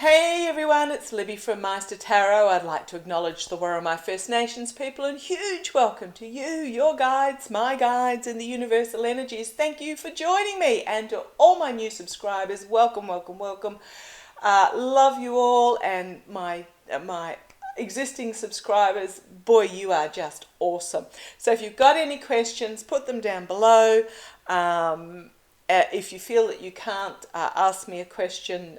Hey everyone, it's Libby from Meister Tarot. I'd like to acknowledge the Warramai First Nations people and huge welcome to you, your guides, my guides in the universal energies. Thank you for joining me, and to all my new subscribers, welcome, welcome, welcome. Love you all, and my existing subscribers, boy, you are just awesome. So if you've got any questions, put them down below. If you feel that you can't ask me a question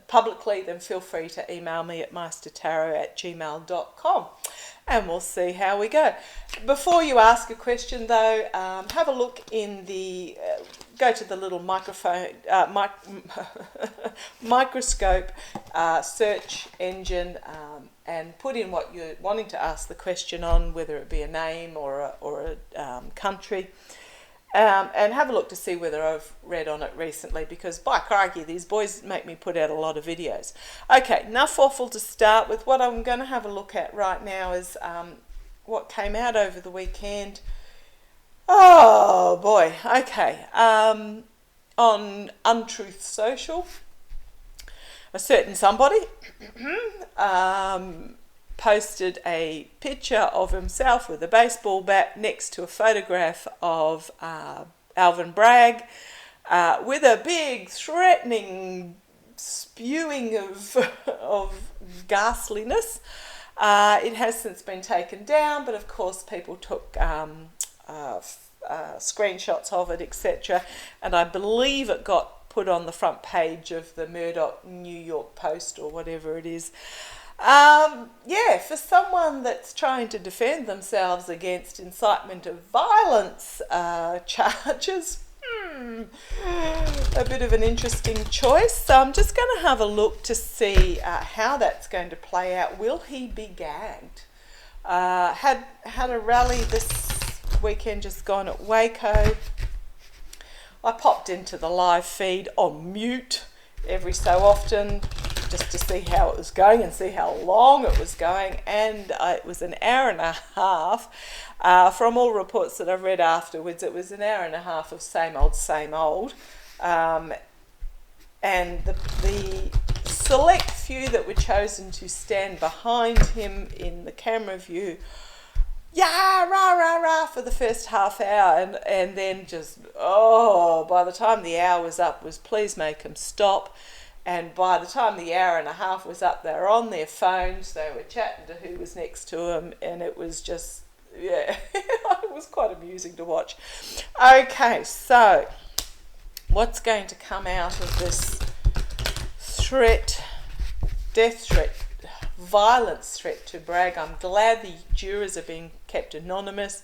publicly, then feel free to email me at meistertarot@gmail.com, and we'll see how we go. Before you ask a question though, have a look in the, go to the little microscope search engine and put in what you're wanting to ask the question on, whether it be a name or a country. And have a look to see whether I've read on it recently, because by crikey, these boys make me put out a lot of videos. Okay, enough awful to start with. What I'm going to have a look at right now is what came out over the weekend. Oh boy, okay. On Untruth Social, a certain somebody posted a picture of himself with a baseball bat next to a photograph of Alvin Bragg with a big threatening spewing of ghastliness. It has since been taken down, but of course people took screenshots of it, etc. And I believe it got put on the front page of the Murdoch New York Post or whatever it is. Yeah, for someone that's trying to defend themselves against incitement of violence charges, a bit of an interesting choice. So I'm just going to have a look to see how that's going to play out. Will he be gagged? Had a rally this weekend just gone at Waco. I popped into the live feed on mute every so often, just to see how it was going and see how long it was going, and it was an hour and a half. From all reports that I've read afterwards, it was an hour and a half of same old. And the select few that were chosen to stand behind him in the camera view, yeah, rah, rah, rah, for the first half hour, and then just, by the time the hour was up, was please make him stop. And by the time the hour and a half was up, they were on their phones, they were chatting to who was next to them, and it was just, yeah, it was quite amusing to watch. Okay, so what's going to come out of this threat, death threat, violence threat to Bragg? I'm glad the jurors are being kept anonymous,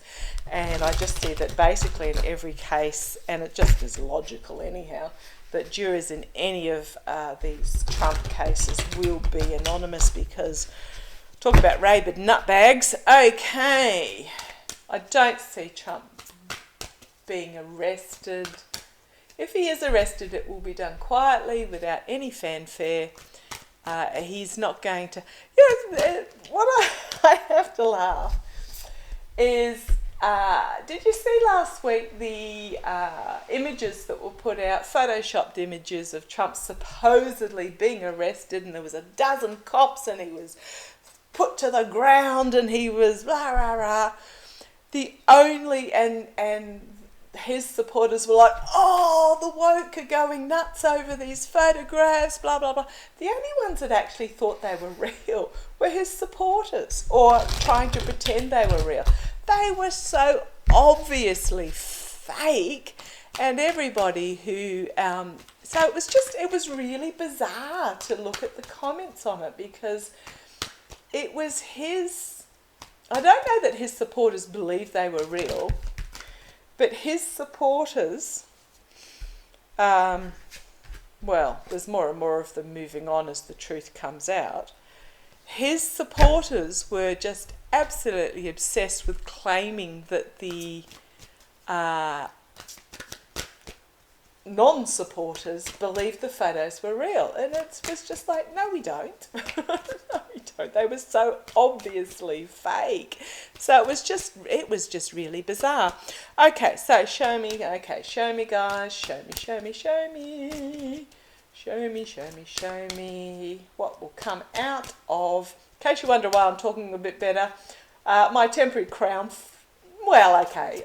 and I just see that basically in every case, and it just is logical anyhow, that jurors in any of these Trump cases will be anonymous, because talk about rabid nutbags. Okay, I don't see Trump being arrested. If he is arrested, it will be done quietly without any fanfare. He's not going to... what I have to laugh is... did you see last week the images that were put out, photoshopped images of Trump supposedly being arrested, and there was a dozen cops and he was put to the ground and he was rah, rah, rah. The only, and his supporters were like, oh, the woke are going nuts over these photographs, blah, blah, blah. The only ones that actually thought they were real were his supporters, or trying to pretend they were real. They were so obviously fake, and everybody who, so it was really bizarre to look at the comments on it, because it was I don't know that his supporters believed they were real, but his supporters, well, there's more and more of them moving on as the truth comes out. His supporters were just absolutely obsessed with claiming that the non-supporters believed the photos were real, and it was just like, no we don't. No we don't. They were so obviously fake. So it was just really bizarre. Okay, so show me guys, show me. Show me, show me, show me what will come out of, in case you wonder why I'm talking a bit better, my temporary crown, well, okay,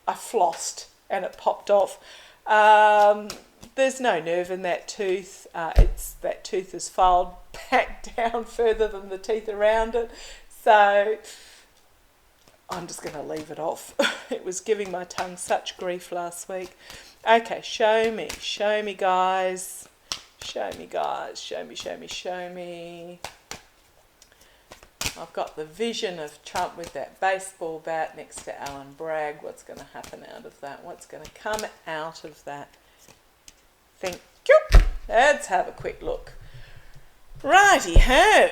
I flossed and it popped off. There's no nerve in that tooth. That tooth is filed back down further than the teeth around it. So I'm just going to leave it off. It was giving my tongue such grief last week. Okay, show me guys. Show me guys, show me. I've got the vision of Trump with that baseball bat next to Alan Bragg. What's going to happen out of that? What's going to come out of that? Thank you. Let's have a quick look. Righty-ho.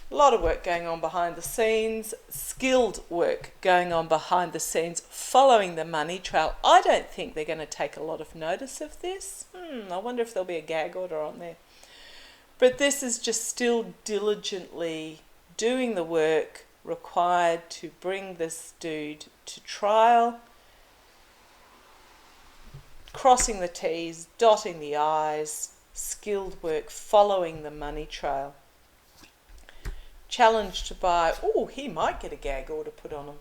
A lot of work going on behind the scenes, skilled work going on behind the scenes, following the money trail. I don't think they're going to take a lot of notice of this. I wonder if there'll be a gag order on there. But this is just still diligently doing the work required to bring this dude to trial, crossing the T's, dotting the I's, skilled work, following the money trail. Challenged by, he might get a gag order put on him.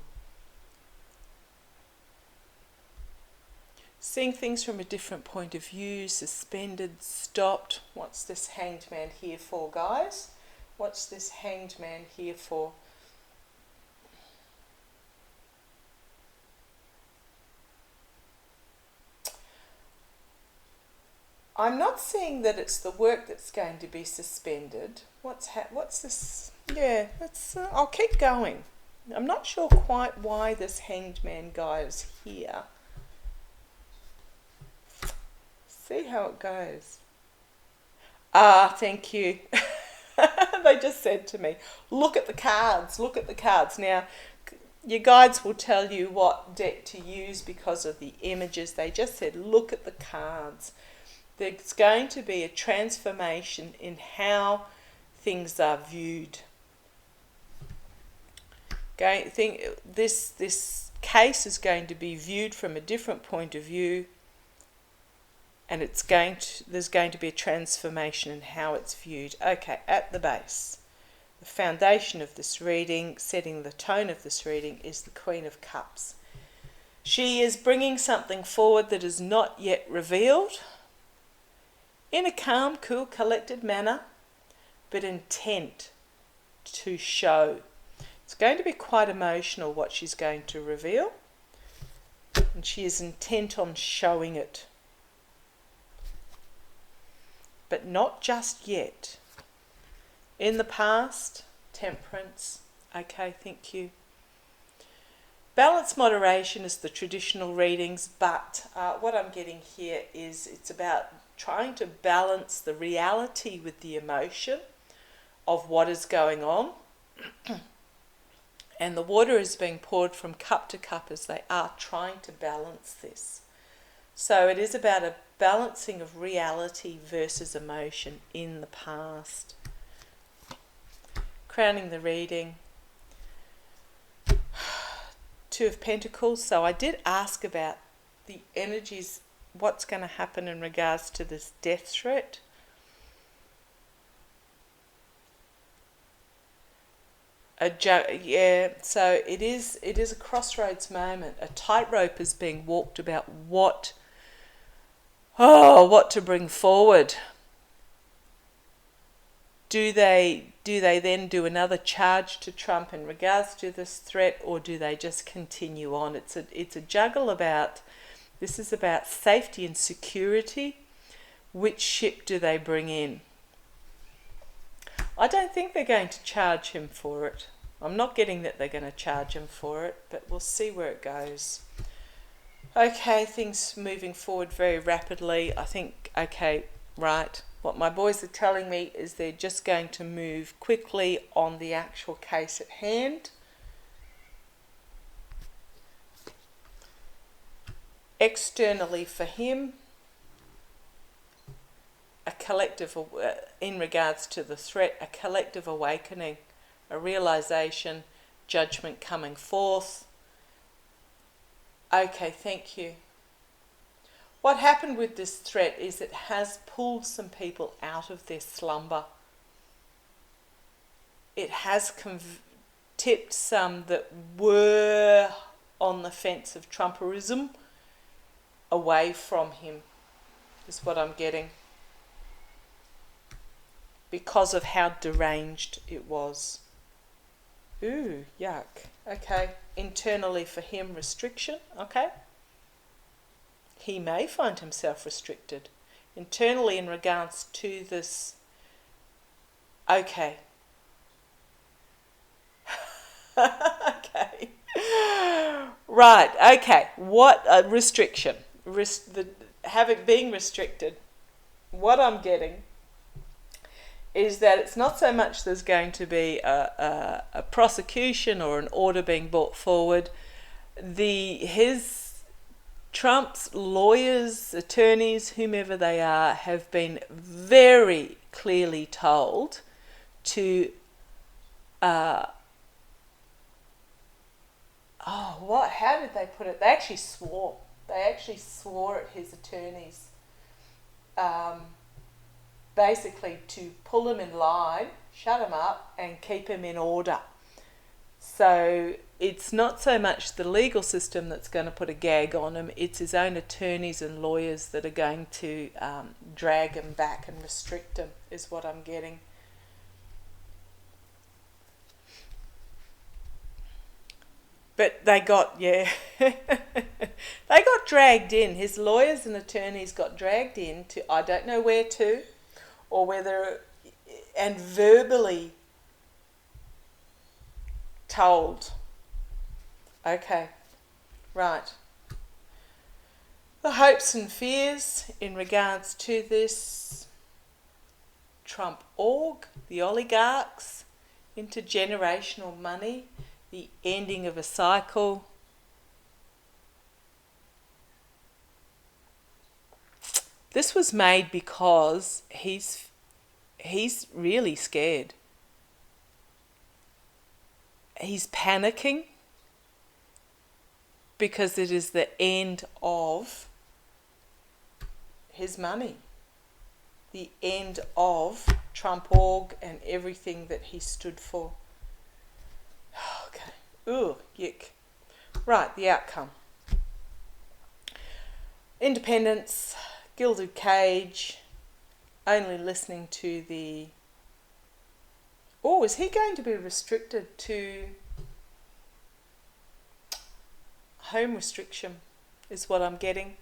Seeing things from a different point of view, suspended, stopped. What's this hanged man here for, guys? What's this hanged man here for? I'm not seeing that it's the work that's going to be suspended. What's this? Yeah, I'll keep going. I'm not sure quite why this hanged man guy is here. See how it goes. Thank you. They just said to me, look at the cards, look at the cards. Now, your guides will tell you what deck to use because of the images. They just said, look at the cards. There's going to be a transformation in how things are viewed. This case is going to be viewed from a different point of view, and there's going to be a transformation in how it's viewed. Okay, at the base, the foundation of this reading, setting the tone of this reading, is the Queen of Cups. She is bringing something forward that is not yet revealed, in a calm, cool, collected manner, but intent to show. It's going to be quite emotional what she's going to reveal, and she is intent on showing it. But not just yet. In the past, temperance. Okay, thank you. Balance, moderation is the traditional readings, but what I'm getting here is it's about trying to balance the reality with the emotion of what is going on. And the water is being poured from cup to cup as they are trying to balance this. So it is about a balancing of reality versus emotion in the past. Crowning the reading. Two of Pentacles. So I did ask about the energies, what's going to happen in regards to this death threat. So it is a crossroads moment. A tightrope is being walked about what to bring forward. Do they then do another charge to Trump in regards to this threat, or do they just continue on? It's a juggle about, this is about safety and security. Which ship do they bring in? I don't think they're going to charge him for it. I'm not getting that they're going to charge him for it, but we'll see where it goes. Okay, things moving forward very rapidly. I think, okay, right. What my boys are telling me is they're just going to move quickly on the actual case at hand. Externally for him, a collective, in regards to the threat, a collective awakening, a realization, judgment coming forth. Okay, thank you. What happened with this threat is it has pulled some people out of their slumber. It has tipped some that were on the fence of Trumperism away from him, is what I'm getting, because of how deranged it was. Ooh, yuck. Okay, internally for him, restriction, okay? He may find himself restricted. Internally in regards to this, okay. Okay. Right, okay. What a restriction. Being restricted. What I'm getting is that it's not so much there's going to be a prosecution or an order being brought forward. Trump's lawyers, attorneys, whomever they are, have been very clearly told to how did they put it? They actually swore. They actually swore at his attorneys, basically to pull him in line, shut him up, and keep him in order. So it's not so much the legal system that's going to put a gag on him, it's his own attorneys and lawyers that are going to drag him back and restrict him, is what I'm getting. But they got, they got dragged in. His lawyers and attorneys got dragged in to, I don't know where to, or whether, and verbally told. Okay, right. The hopes and fears in regards to this Trump org, the oligarchs, intergenerational money, the ending of a cycle. This was made because he's really scared. He's panicking because it is the end of his money. The end of Trump org and everything that he stood for. Okay. Ooh, yuck. Right, the outcome. Independence, gilded cage, only listening to the... Oh, is he going to be restricted to... Home restriction is what I'm getting.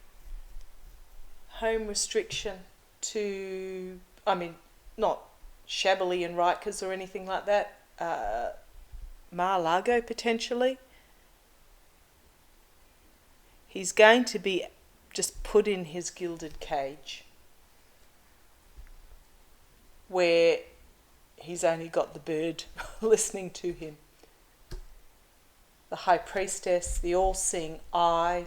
Home restriction to... I mean, not Shabbily and Rikers or anything like that. Mar-a-Lago potentially. He's going to be just put in his gilded cage where he's only got the bird listening to him. The high priestess, the all-seeing eye,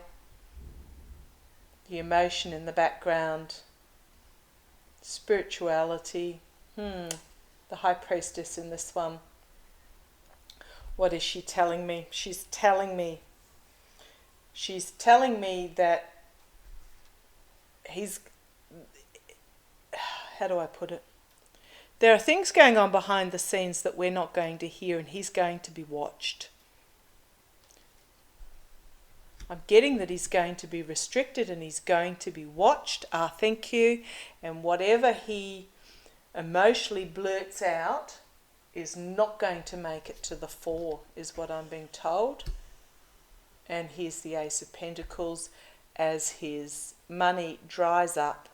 the emotion in the background, spirituality. The high priestess in this one. What is she telling me? She's telling me that he's... How do I put it? There are things going on behind the scenes that we're not going to hear, and he's going to be watched. I'm getting that he's going to be restricted and he's going to be watched. Thank you. And whatever he emotionally blurts out is not going to make it to the fore, is what I'm being told. And here's the Ace of Pentacles as his money dries up.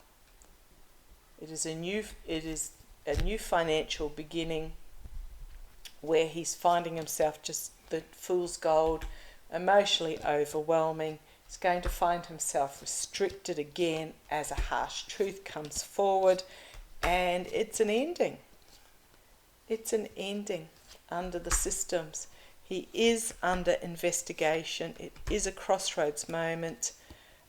It is a new financial beginning where he's finding himself just the fool's gold, emotionally overwhelming. He's going to find himself restricted again as a harsh truth comes forward, and it's an ending. It's an ending under the systems. He is under investigation. It is a crossroads moment.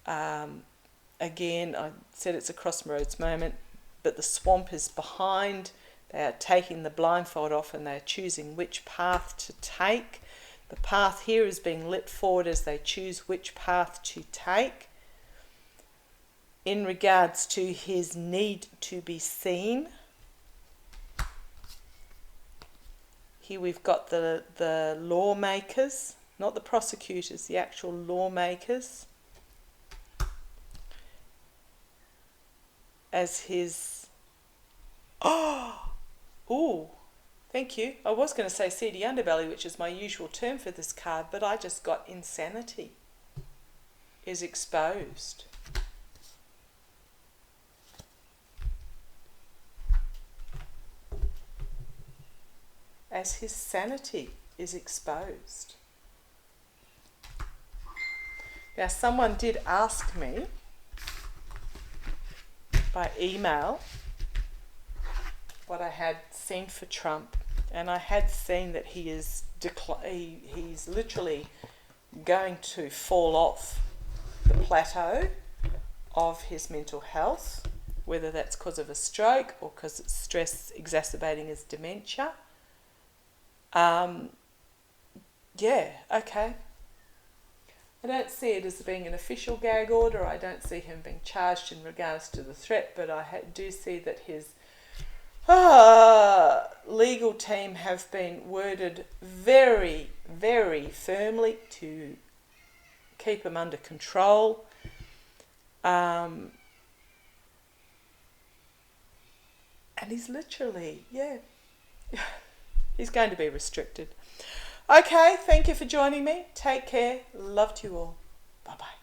Again, I said it's a crossroads moment, but the swamp is behind. They are taking the blindfold off and they're choosing which path to take. The path here is being lit forward as they choose which path to take. in regards to his need to be seen. Here we've got the lawmakers, not the prosecutors, the actual lawmakers, as his... Oh, thank you. I was going to say seedy underbelly, which is my usual term for this card, but I just got insanity is exposed. As his sanity is exposed. Now, someone did ask me by email what I had seen for Trump, and I had seen that he is he's literally going to fall off the plateau of his mental health, whether that's because of a stroke or because it's stress exacerbating his dementia. Yeah, okay. I don't see it as being an official gag order. I don't see him being charged in regards to the threat, but I do see that his legal team have been worded very, very firmly to keep him under control. And he's literally, he's going to be restricted. Okay, thank you for joining me. Take care. Love to you all. Bye-bye.